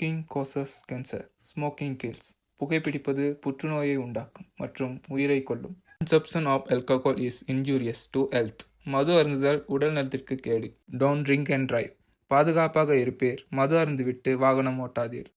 Smoking causes cancer. Smoking kills. புகைப்பிடிப்பது புற்றுநோயை உண்டாக்கும் மற்றும் உயிரை கொல்லும். Consumption of alcohol is injurious to health. மது அருந்துதல் உடல் நலத்திற்கு கேடு. Don't drink and drive. பாதுகாப்பாக இருப்பீர். மது அருந்துவிட்டு வாகனம் ஓட்டாதீர்.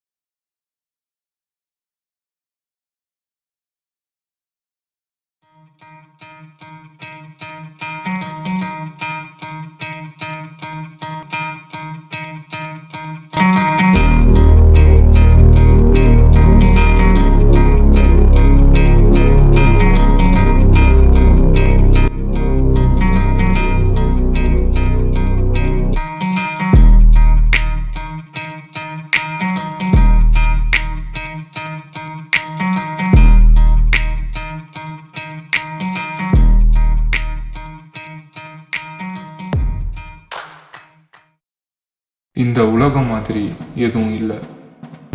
இந்த உலகம் மாதிரி எதுவும் இல்லை.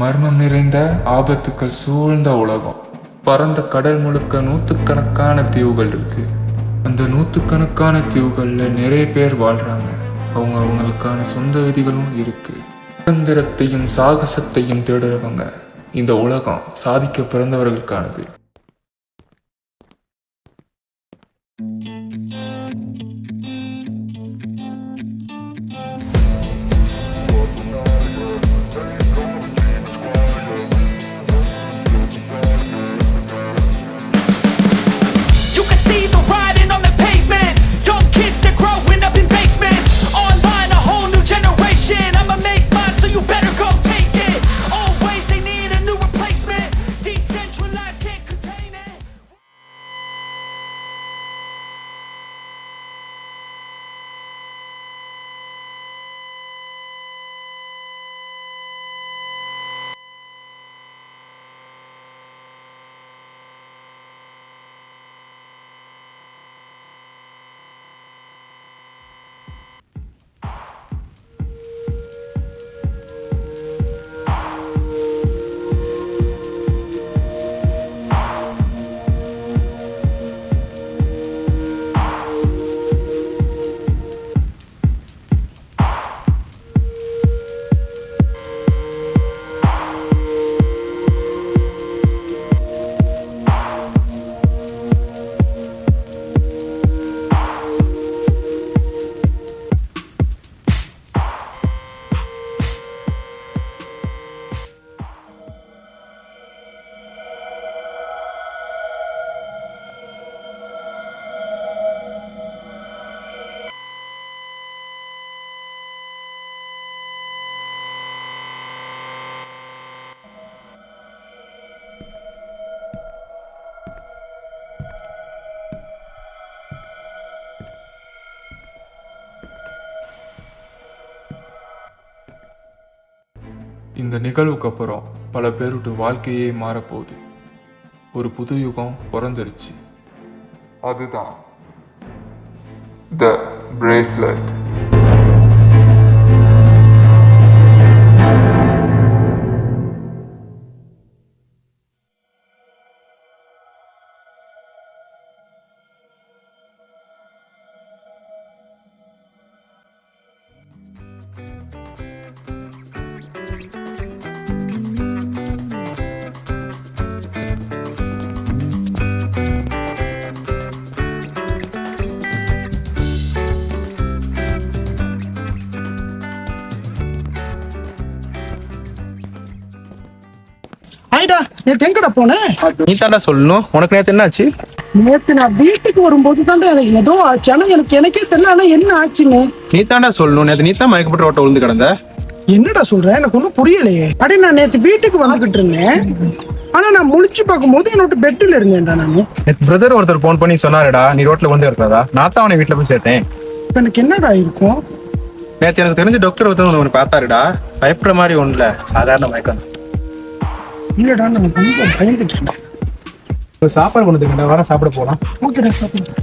மர்மம் நிறைந்த ஆபத்துக்கள் சூழ்ந்த உலகம். பரந்த கடல் முழுக்க நூற்றுக்கணக்கான தீவுகள் இருக்கு. அந்த நூற்றுக்கணக்கான தீவுகள்ல நிறைய பேர் வாழ்றாங்க. அவங்களுக்கான சொந்த விதிகளும் இருக்கு. சுதந்திரத்தையும் சாகசத்தையும் தேடுறவங்க. இந்த உலகம் சாதிக்க பிறந்தவர்களுக்கானது. இந்த நிகழ்வுக்கு அப்புறம் பல பேருடைய வாழ்க்கையே மாறப்போகுது. ஒரு புது யுகம் பிறந்துருச்சு. அதுதான் த பிரேஸ்லெட். நேத்து எங்கடா போனேன்? நீ தாண்டா சொல்லணும். உனக்கு நேத்து என்ன ஆச்சு? நேத்து நான் வீட்டுக்கு வரும்போது தாண்டா எனக்கு ஏதோ ஆச்சு. ஆனா எனக்கே தெரியல ஆனா என்ன ஆச்சுன்னு. நீ தாண்டா சொல்லணும். நேத்து நீ தான் மயக்கப்பட்டு ரோட்ட விழுந்து கிடந்த. என்னடா சொல்ற? எனக்கு ஒன்றும் புரியலையே. அடே நான் நேத்து வீட்டுக்கு வந்துகிட்டு இருந்தேன். ஆனா நான் முழிச்சு பார்க்கும்போது என்னோட பெட்டில் இருந்தேன்டா. நானு பிரதர் ஒருத்தர் போன் பண்ணி சொன்னாருடா நீ ரோட்ல வந்து இருக்கிறதா. நான் தான் அவனை வீட்டுல போய் சேர்த்தேன். எனக்கு என்னடா இருக்கும்? நேத்து எனக்கு தெரிஞ்ச டாக்டர் ஒருத்தர் உன்னை பார்த்தாருடா. பயப்படுற மாதிரி ஒண்ணுல, சாதாரண மயக்கம். இல்லடா நான் ரொம்ப பயந்துட்டேன். சாப்பாடு கொண்டு வந்துருக்கேன்டா, வர சாப்பிட போலாம். ஓகேடா சாப்பிடு.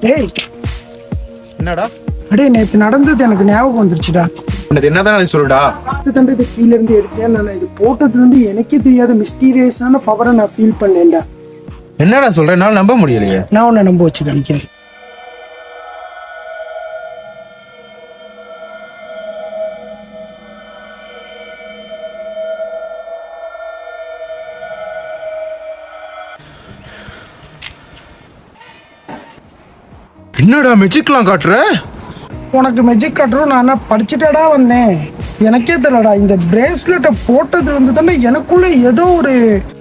டேய் என்னடா? அடே நேத்து நடந்தது எனக்கு ஞாபகம் வந்துருச்சுடா. என்னதான் சொல்லுடா. இது கீழ இருந்து எடுத்தேன். நான் இது போட்டதுல இருந்து எனக்கே தெரியாத மிஸ்டீரியஸான பவரை நான் ஃபீல் பண்ணேன்டா. என்னடா சொல்றேன்? என்னால நம்ப முடியலையே. நான் உன்னை நம்ப வச்சு காமிக்கிறேன். என்னடா மெஜிக்லாம் காட்டுற? உனக்கு மெஜிக் கட்டுறோம் நான் என்ன படிச்சுட்டாடா வந்தேன். எனக்கே தெரியலடா, இந்த பிரேஸ்லெட்டை போட்டதுல இருந்து தானே எனக்குள்ள ஏதோ ஒரு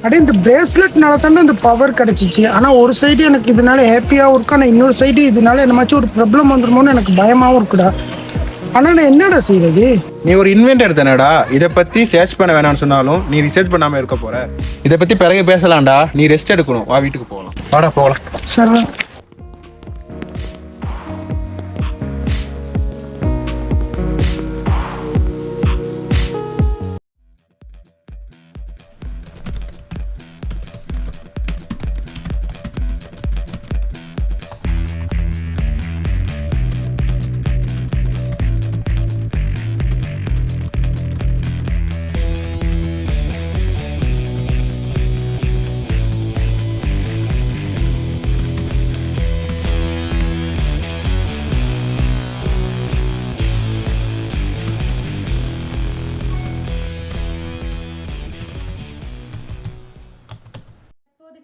அப்படியே இந்த பிரேஸ்லெட்னால தானே இந்த பவர் கிடைச்சிச்சு. ஆனால் ஒரு சைடு எனக்கு இதனால ஹாப்பியாகவும் இருக்கு, ஆனால் இன்னொரு சைடு இதனால என்னமாச்சும் ஒரு ப்ராப்ளம் வந்துருமோன்னு எனக்கு பயமாகவும் இருக்குடா. ஆனால் நான் என்னடா செய்யறது? நீ ஒரு இன்வென்டர் தானடா, இதை பத்தி சர்ச் பண்ண வேணாம்னு சொன்னாலும் நீ ரிசர்ச் பண்ணாம இருக்க போற. இதை பத்தி பிறகு பேசலாம்டா, நீ ரெஸ்ட் எடுக்கணும். வா வீட்டுக்கு போகலாம். வாடா போகலாம். சரி.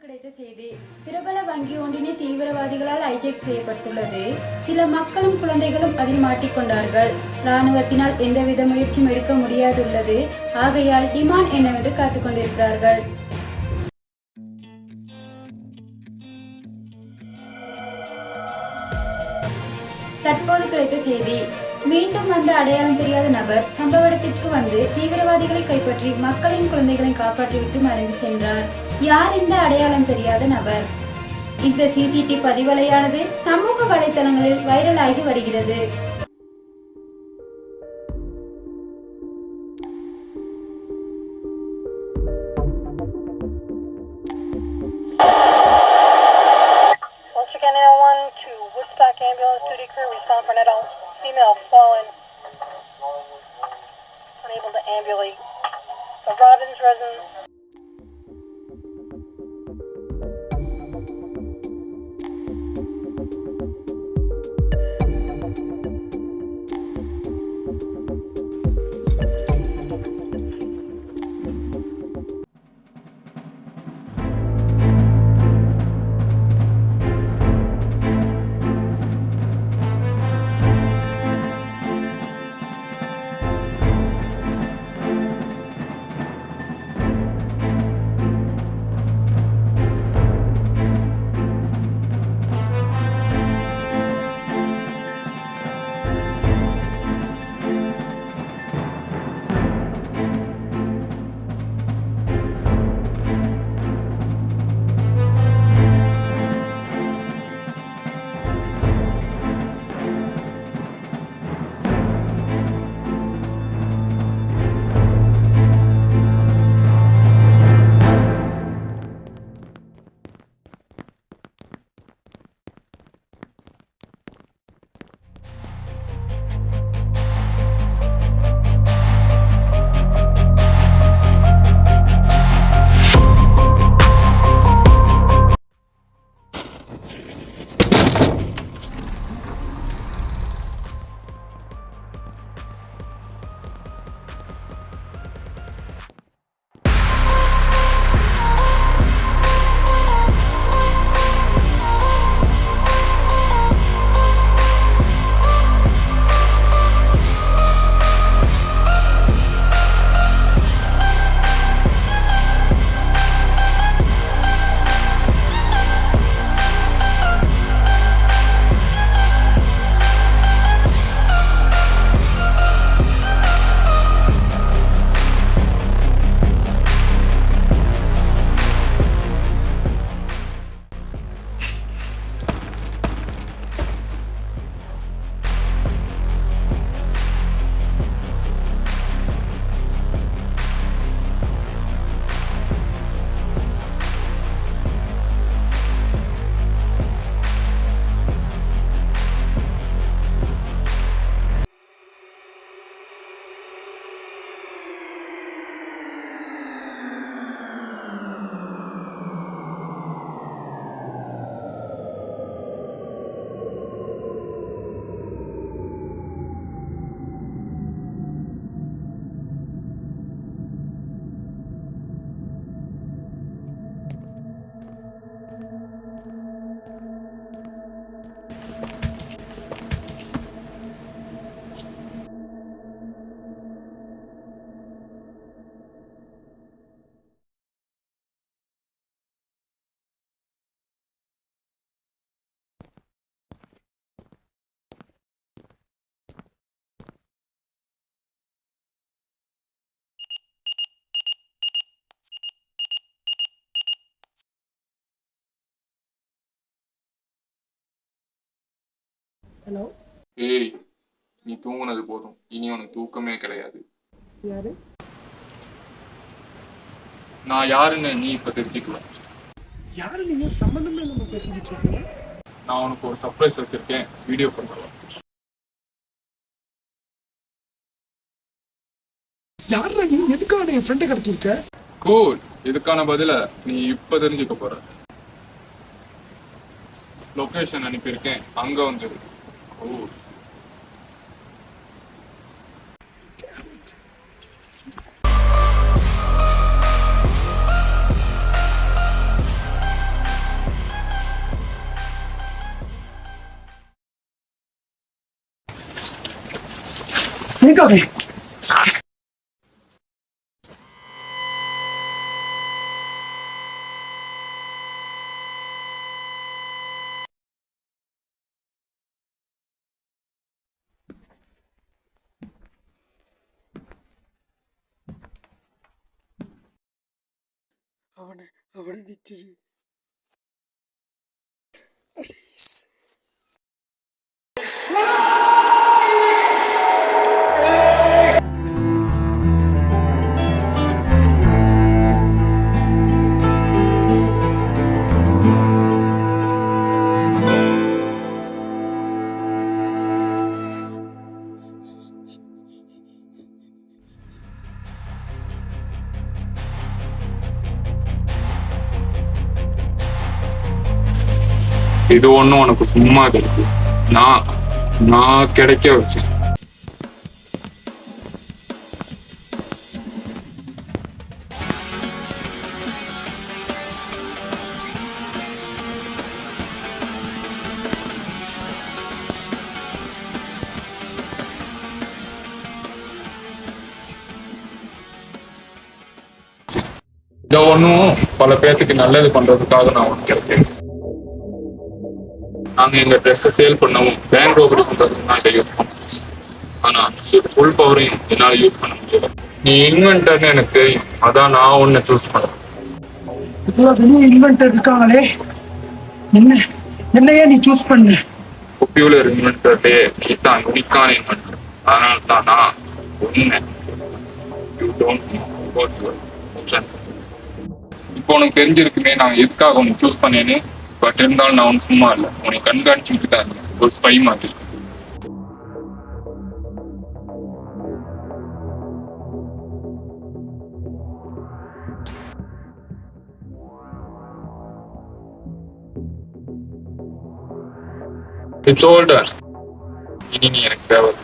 கிடைத்த செய்தி. பிரபல வங்கி ஒன்றினை தீவிரவாதிகளால் ஹைஜெக் செய்யப்பட்டுள்ளது. சில மக்களும் குழந்தைகளும் அதில் மாட்டிக்கொண்டார்கள். இராணுவத்தினால் எந்தவித முயற்சியும் எடுக்க முடியாதுள்ளது. ஆகையால் டிமாண்ட் என்னவென்று காத்துக் கொண்டிருக்கிறார்கள். தற்போது கிடைத்த செய்தி. மீண்டும் வந்த அடையாளம் தெரியாத நபர் சம்பவ இடத்திற்கு வந்து தீவிரவாதிகளை கைப்பற்றி மக்களையும் குழந்தைகளையும் காப்பாற்றிவிட்டு மறைந்து சென்றார். யார் இந்த அடையாளம் தெரியாத நபர்? இந்த சிசிடிவி பதிவலையானது சமூக வலைதளங்களில் வைரலாகி வருகிறது. Ambulance duty crew, respond for net female fallen, unable to ambulate. The Robbins residence. Hello, ஏய், நீ தூங்குனது போதும், இனி உனக்கு தூக்கமே கிடையாது. யாரு? நான் யாருன்னு நீ இப்ப தெரிஞ்சுக்கலாம். யாரு நீங்க? சம்மந்தமே நம்ம பேசிக்கிட்டு இருக்கீங்க. நான் உனக்கு ஒரு சர்ப்ரைஸ் வச்சிருக்கேன், வீடியோ பண்ணுறேன். யாரா நீ? எதுக்காக என் ஃப்ரெண்டை கடத்திருக்க? கூல், இதுக்கான பதில நீ இப்ப தெரிஞ்சுக்க போற. லொகேஷன் அனுப்பியிருக்கேன், அங்க வந்துரு. கூல். எனக்காக அவனை விட்டுரு. இது ஒண்ணும் உனக்கு சும்மா இருக்கு. நான் நான் கிடைக்க வச்சேன். இதை ஒன்றும் பல பேர்த்துக்கு நல்லது பண்றதுக்காக நான் உனக்கு இருக்கேன். நாங்க எங்க ட்ரெஸ்ஸை சேல் பண்ணவும் பேங்க் ரோபரி பண்றதுக்கு நான் இதை யூஸ் பண்ணோம். ஆனா ஃபுல் பவரையும் என்னால யூஸ் பண்ண முடியல. நீ இன்வென்டர்னு எனக்கு தெரியும், அதான் நான் உன்னை சூஸ் பண்ணேன். இப்போ வெளியே இன்வென்டர் இருக்காங்களே, என்ன என்னையே நீ சூஸ் பண்ண? பாப்புலர் இன்வென்டர்லே நீ தான் யூனிக்கான இன்வென்டர். அதனால தான் நான் உன்னை you don't know about your strength. இப்போ உனக்கு தெரிஞ்சிருக்குமே நான் எதுக்காக உனக்கு சூஸ் பண்ணேன்னு. பட் இருந்தாலும் நான் உனக்கு சும்மா இல்லை, உனக்கு கண்காணிச்சுக்கிட்டு தான் இருந்தேன், ஒரு ஸ்பை மாதிரி. It's older. இனி நீ எனக்கு தேவை.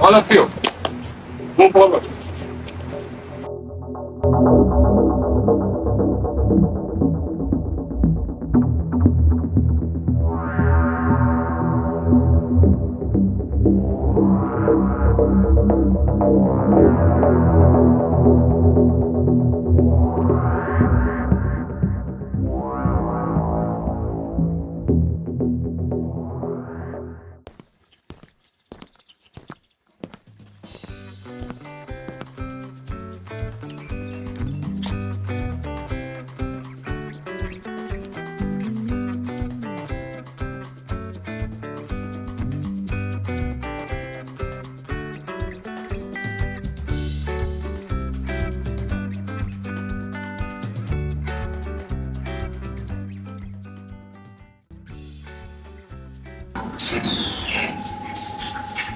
All of you, move forward.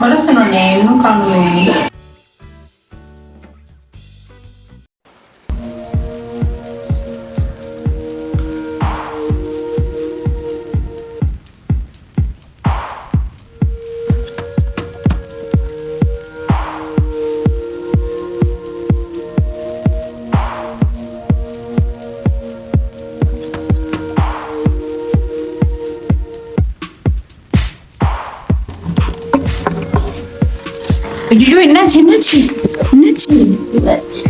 வர சொன்னே இன்னும் காணுமே. ஐயோ, என்னாச்சு என்னாச்சு என்னாச்சு என்னாச்சு?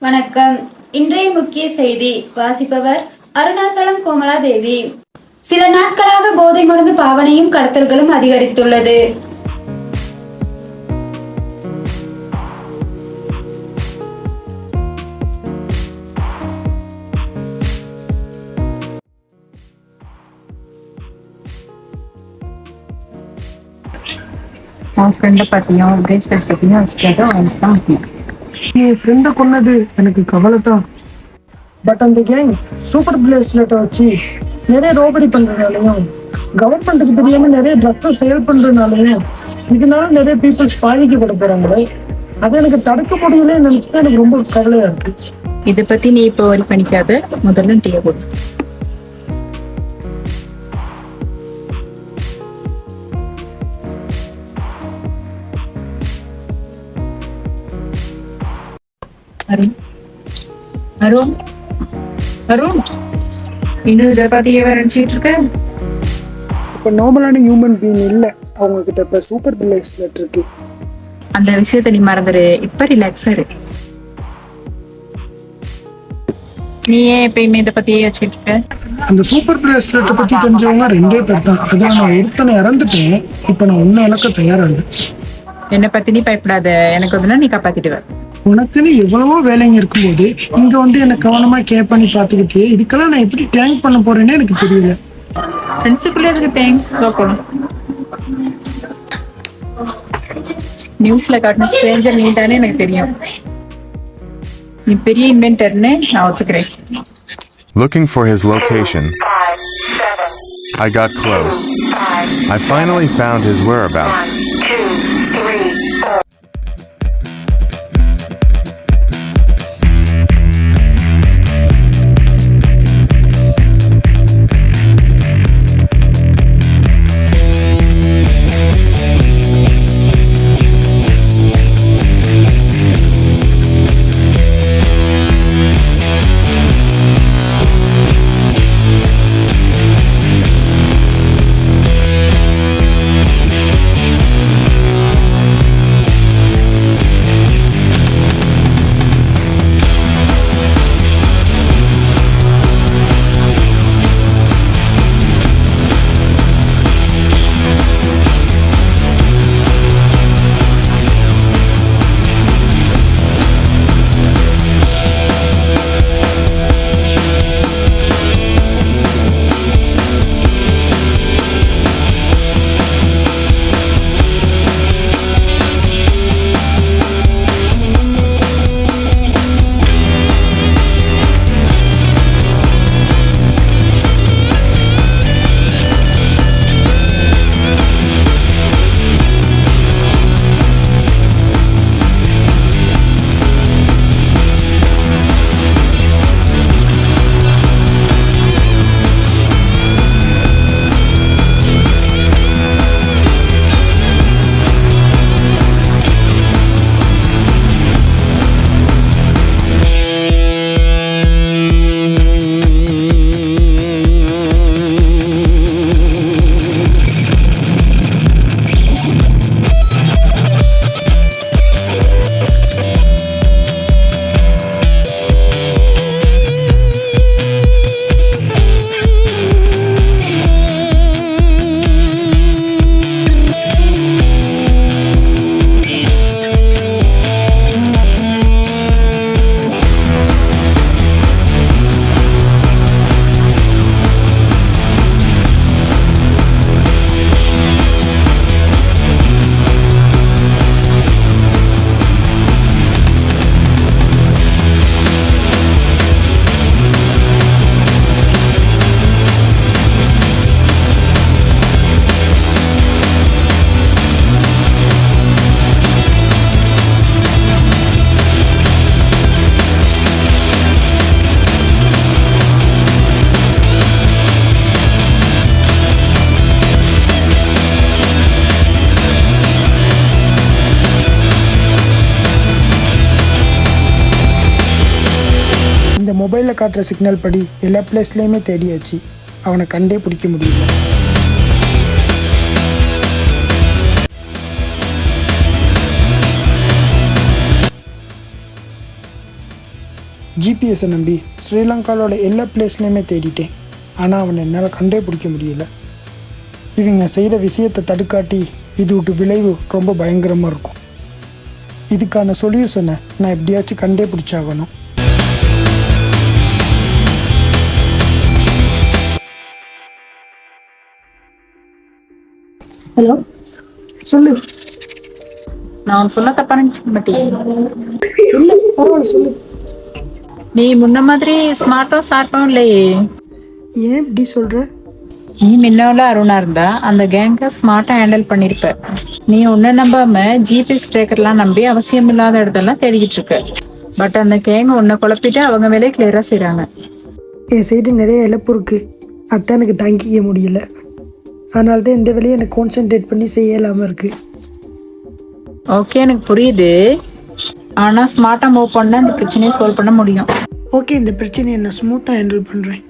வணக்கம். இன்றைய முக்கிய செய்தி வாசிப்பவர் அருணாசலம் கோமலா தேவி. சில நாட்களாக போதை மருந்து பாவனையும் கடத்தல்களும் அதிகரித்துள்ளது. உன் ஃப்ரெண்டை பற்றியும் பிரேஸ்லெட் பற்றியும் வச்சுக்காத உனக்கு தான் முக்கியம். என் ஃப்ரெண்டை கொன்னது எனக்கு கவலை தான். பட் அந்த கேங் சூப்பர் பிரேஸ்லெட்டை வச்சு நிறைய ரோபரி பண்றதுனாலையும் கவர்மெண்ட்டுக்கு தெரியாம நிறைய ட்ரக்ஸை சேல் பண்றதுனாலையும் இதனால நிறைய பீப்புள்ஸ் பாதிக்கப்பட போறாங்க. அதை எனக்கு தடுக்க முடியலன்னு நினைச்சுதான் எனக்கு ரொம்ப கவலையா இருக்கு. இதை பற்றி நீ இப்போ வரி பண்ணிக்காத, முதல்ல டீயை கொடு. அருண் அருண் அருண் இன்னும் இதை பத்தி எவன் நினைச்சிட்டு இருக்க? இப்போ நார்மலான ஹியூமன் பீயிங் இல்லை, அவங்க கிட்ட இப்போ சூப்பர் பிரேஸ்லெட் இருக்கு. அந்த விஷயத்த நீ மறந்துடு, இப்ப ரிலாக்ஸா இரு. நீ ஏன் எப்பயுமே இதை பத்தியே வச்சுட்டு இருக்க? அந்த சூப்பர் பிரேஸ்லெட்டை பத்தி தெரிஞ்சவங்க 2 பேர் தான். அதுல நான் ஒருத்தனை இறந்துட்டேன். இப்போ நான் உன்னை இழக்க தயாரா இல்லை. என்னை பத்தி நீ பயப்படாத, எனக்கு வந்து நீ காப்பாத்திடுவ. உனக்குன்னு எவ்வளவோ வேலைங்க இருக்கும்போது இங்க வந்து என்ன கவனமா கேர் பண்ணி பார்த்துக்கிட்டு இதுக்கெல்லாம் நான் எப்படி டேங்க் பண்ண போறேன்னு எனக்கு தெரியல. ஃப்ரெண்ட்ஸுக்குள்ளே அதுக்கு தேங்க்ஸ் போகணும். நியூஸ்ல காட்டின ஸ்ட்ரேஞ்சர் நீ தானே எனக்கு தெரியும். நீ பெரிய இன்வென்டர்னு நான் ஒத்துக்கிறேன். Looking for his location. I got close. I finally found his whereabouts. மொபைலில் காட்டுற சிக்னல் படி எல்லா பிளேஸ்லேயுமே தேடியாச்சு. அவனை கண்டே பிடிக்க முடியல. ஜிபிஎஸை நம்பி ஸ்ரீலங்காவோட எல்லா பிளேஸ்லையுமே தேடிட்டேன். ஆனால் அவனை என்னால் கண்டே பிடிக்க முடியல. இவங்க செய்கிற விஷயத்தை தடுக்காட்டி இது விட்டு விளைவு ரொம்ப பயங்கரமாக இருக்கும். இதுக்கான சொல்யூஷனை நான் எப்படியாச்சும் கண்டே பிடிச்சாகணும். ஹலோ, சொல்லு. நான் சொன்ன தப்பா நினைச்சுக்க மாட்டேன். சொல்லு, பரவாயில்ல சொல்லு. நீ முன்ன மாதிரி ஸ்மார்ட்டும் ஷார்ப்பும் இல்லையே. ஏன் இப்படி சொல்கிற? நீ முன்னோட அருணா இருந்தா அந்த கேங்கை ஸ்மார்ட்டா ஹேண்டில் பண்ணிருப்ப. நீ உன்னை நம்பாம ஜிபிஎஸ் ட்ரேக்கர்லாம் நம்பி அவசியம் இல்லாத இடத்தெல்லாம் தேடிக்கிட்டு இருக்க. பட் அந்த கேங்க உன்னை குழப்பிட்டு அவங்க வேலையை கிளியரா செய்றாங்க. என் சைடு நிறைய இழப்பு இருக்குது. அதான் எனக்கு தாங்கிக்க முடியல. அதனால தான் இந்த வேலையை எனக்கு கான்சென்ட்ரேட் பண்ணி செய்ய இல்லாமல் இருக்குது. ஓகே, எனக்கு புரியுது. ஆனா ஸ்மார்ட்டா மூவ் பண்ணா இந்த பிரச்சனையை சால்வ் பண்ண முடியும். ஓகே, இந்த பிரச்சனையை நான் ஸ்மூத்தாக ஹேண்டில் பண்ணுறேன்.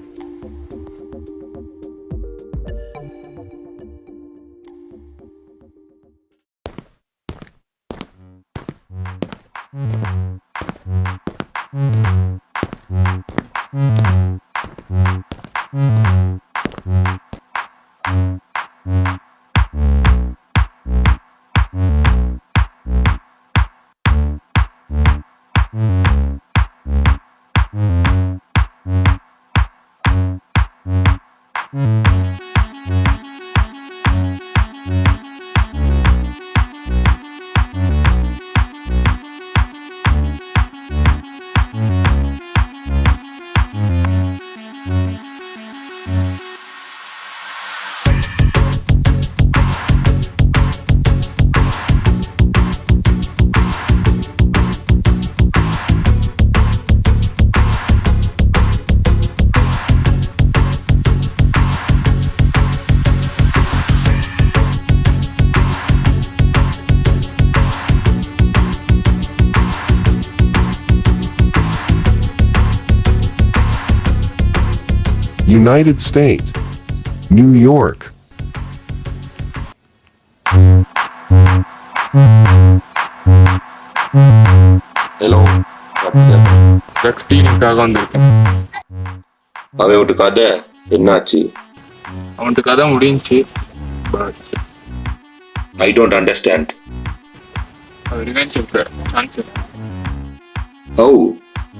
United States, New York. Hello, what's up. Drugs டீலிங்காக வந்திருக்கேன். அவன் விட்டு கதை என்னாச்சு? அவன்கிட்ட கதை முடிஞ்சுச்சு. But I don't understand. அது ரிவெஞ்ச் எடுக்கிற சான்ஸ் இருக்கு. ஓ,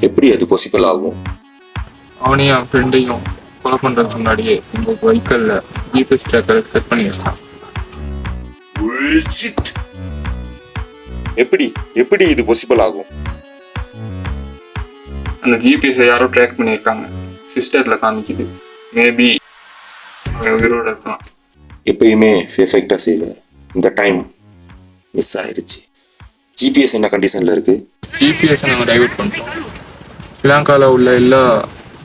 எப்படி அது பாசிபிள் ஆகும்? அவனையும் அவன் ஃப்ரெண்டையும் கொலை பண்ணுறதுக்கு முன்னாடியே எங்கள் வெஹிக்கலில் ஜிபிஎஸ் ட்ராக்கரை செட் பண்ணி வச்சிட்டான். எப்படி எப்படி இது பாசிபிள் ஆகும்? அந்த ஜிபிஎஸ்ஸை யாரோ ட்ராக் பண்ணியிருக்காங்க. சிஸ்டத்தில் காமிக்குது. மேபி அவன் உயிரோடு இருக்கலாம். எப்பயுமே பெர்ஃபெக்டாக செய்வார். இந்த டைம் மிஸ் ஆயிருச்சு. ஜிபிஎஸ் என்ன கண்டிஷனில் இருக்கு? ஜிபிஎஸ்ஸை நாங்கள் டைவர்ட் பண்ணிட்டோம். ஸ்ரீலங்காவில் உள்ள எல்லா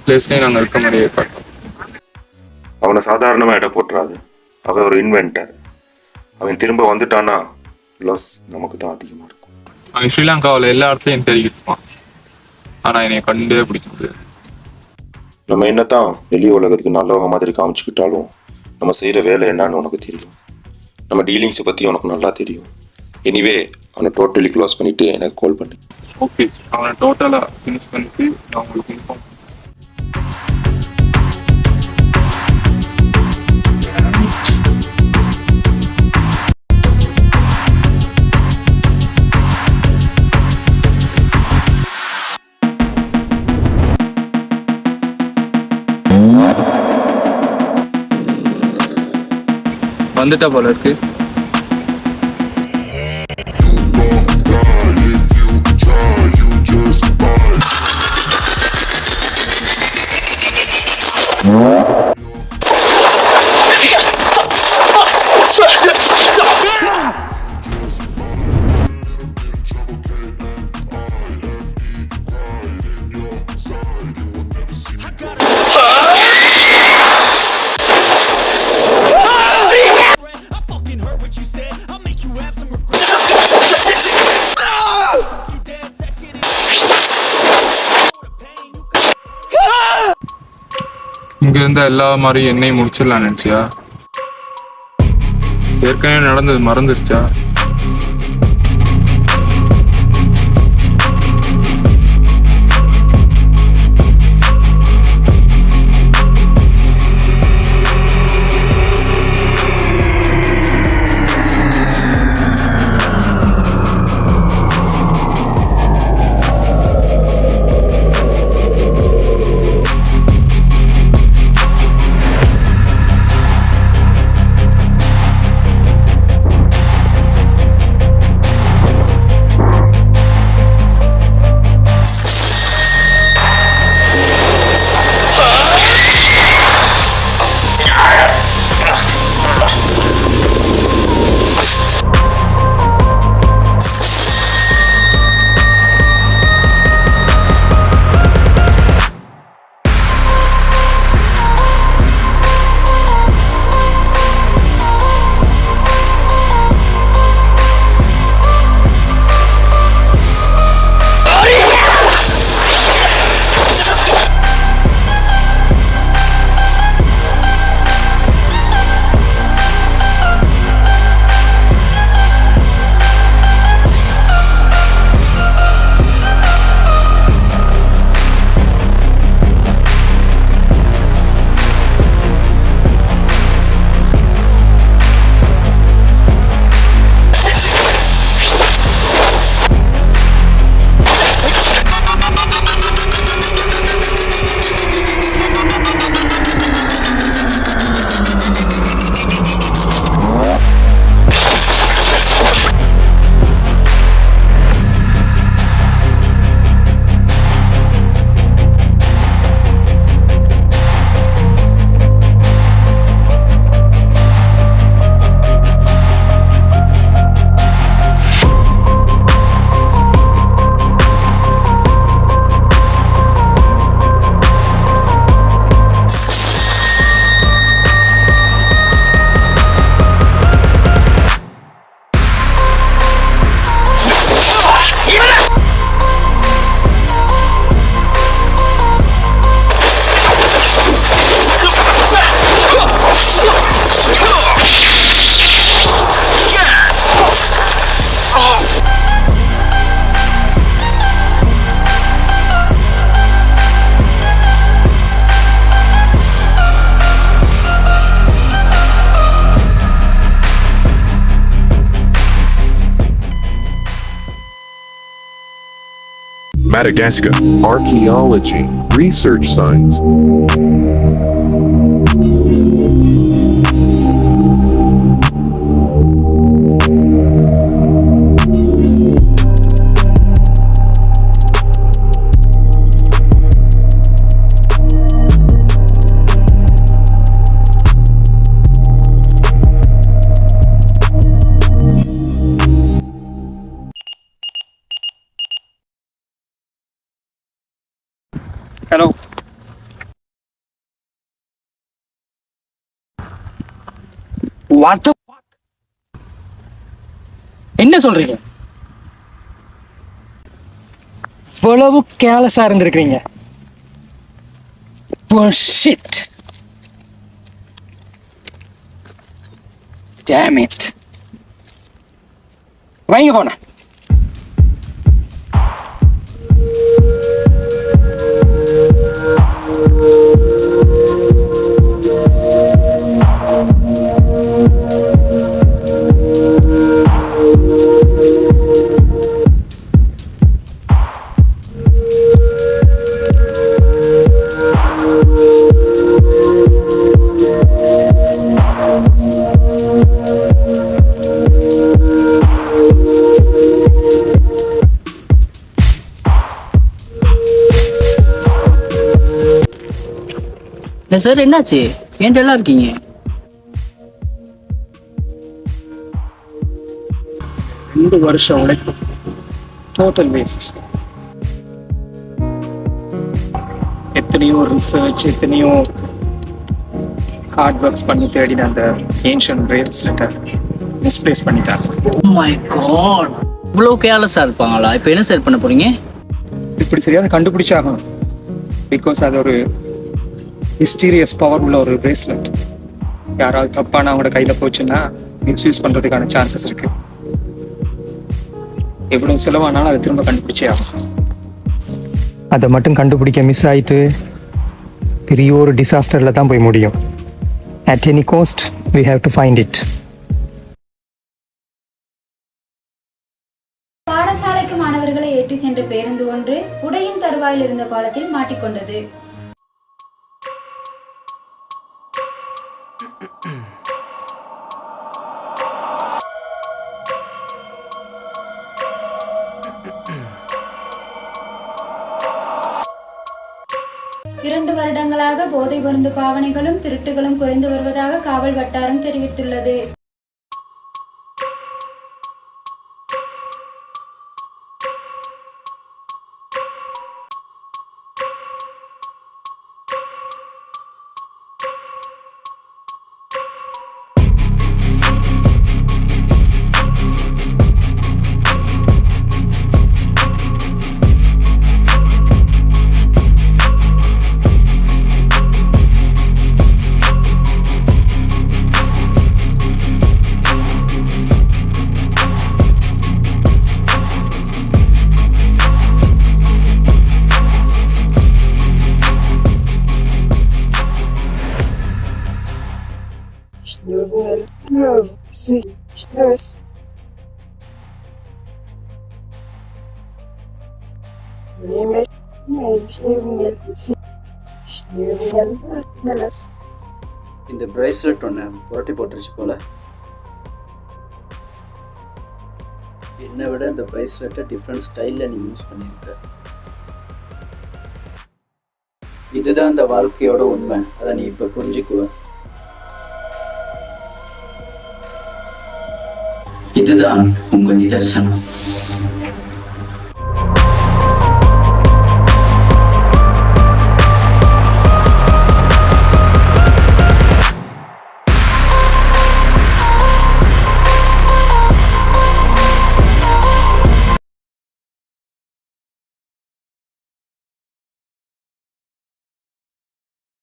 பிளேஸ்லையும் நாங்கள் இருக்க மாதிரியே காட்டோம். அவனை சாதாரணமாக இடம் போட்டுறாது. அவன் ஒரு இன்வென்டர். அவன் திரும்ப வந்துட்டானா லாஸ் நமக்கு தான் அதிகமாக இருக்கும். அவன் ஸ்ரீலங்காவில் எல்லா இடத்துலையும் தேடிக்கிட்டு இருப்பான். ஆனால் என்னை கண்டே பிடிக்க முடியாது. நம்ம என்னத்தான் வெளி உலகத்துக்கு நல்லவங்க மாதிரி காமிச்சுக்கிட்டாலும் நம்ம செய்கிற வேலை என்னன்னு உனக்கு தெரியும். நம்ம டீலிங்ஸை பற்றி உனக்கு நல்லா தெரியும். எனிவே அவனை டோட்டலி க்ளோஸ் பண்ணிவிட்டு எனக்கு கால் பண்ணு. ஓகே, அவனை டோட்டலாக ஃபினிஷ் பண்ணிட்டு நான் உங்களுக்கு இன்ஃபார்ம். வந்துட்டா போல இருக்கு. இங்க இருந்த எல்லா மாதிரி என்னையும் முடிச்சிடலாம் நினைச்சியா? ஏற்கனவே நடந்தது மறந்துருச்சா? Madagascar. Archaeology. Research science. Hello, what என்ன சொல்றீங்க? இவ்வளவு கேர்லெஸ்ஸா இருந்திருக்கீங்க. Bullshit. Damn it. வைங்க போன. சார் என்னாச்சு? ஏன் டல்லா இருக்கீங்க? இந்த வருஷம் உழைப்பு டோட்டல் வேஸ்ட். எத்தனையோ ரிசர்ச், எத்தனையோ ஹார்ட் ஒர்க்ஸ் பண்ணி தேடின அந்த ஏன்ஷியன்ட் பிரேஸ்லெட்டை மிஸ்பிளேஸ் பண்ணிட்டாங்க. Oh my god, இவ்வளோ கேர்லெஸ்ஸாக இருப்பாங்களா? இப்போ என்ன சார் பண்ண போறீங்க? இப்படி சரியாக கண்டுபிடிச்சாகணும். பிகாஸ் அது ஒரு மிஸ்டீரியஸ் பவர் உள்ள ஒரு பிரேஸ்லெட். யாராவது தப்பான அவங்களோட கையில் போச்சுன்னா மிஸ்யூஸ் பண்ணுறதுக்கான சான்சஸ் இருக்கு. எவ்வளோ செலவானாலும் அதை திரும்ப கண்டுபிடிச்சே ஆகும். அதை மட்டும் கண்டுபிடிக்க மிஸ் ஆயிட்டு பெரிய ஒரு டிசாஸ்டரில் தான் போய் முடியும். At any cost, we have to find it. பாடசாலைக்கு மாணவர்களை ஏற்றி சென்ற பேருந்து ஒன்று உடையும் தருவாயில் இருந்த பாலத்தில் மாட்டிக்கொண்டது. இரண்டு வருடங்களாக போதை மருந்து பாவனைகளும் திருட்டுகளும் குறைந்து வருவதாக காவல் வட்டாரம் தெரிவித்துள்ளது. இந்த பிரேஸ்லெட் ஒன்று புரட்டி போட்டுருச்சு போல. என்னை விட இந்த பிரேஸ்லெட்டை டிஃப்ரெண்ட் ஸ்டைலில் நீ யூஸ் பண்ணியிருக்க. இதுதான் இந்த வாழ்க்கையோட உண்மை. அதை நீ இப்போ புரிஞ்சுக்குவ. இதுதான் உங்கள் நிதர்சனம்.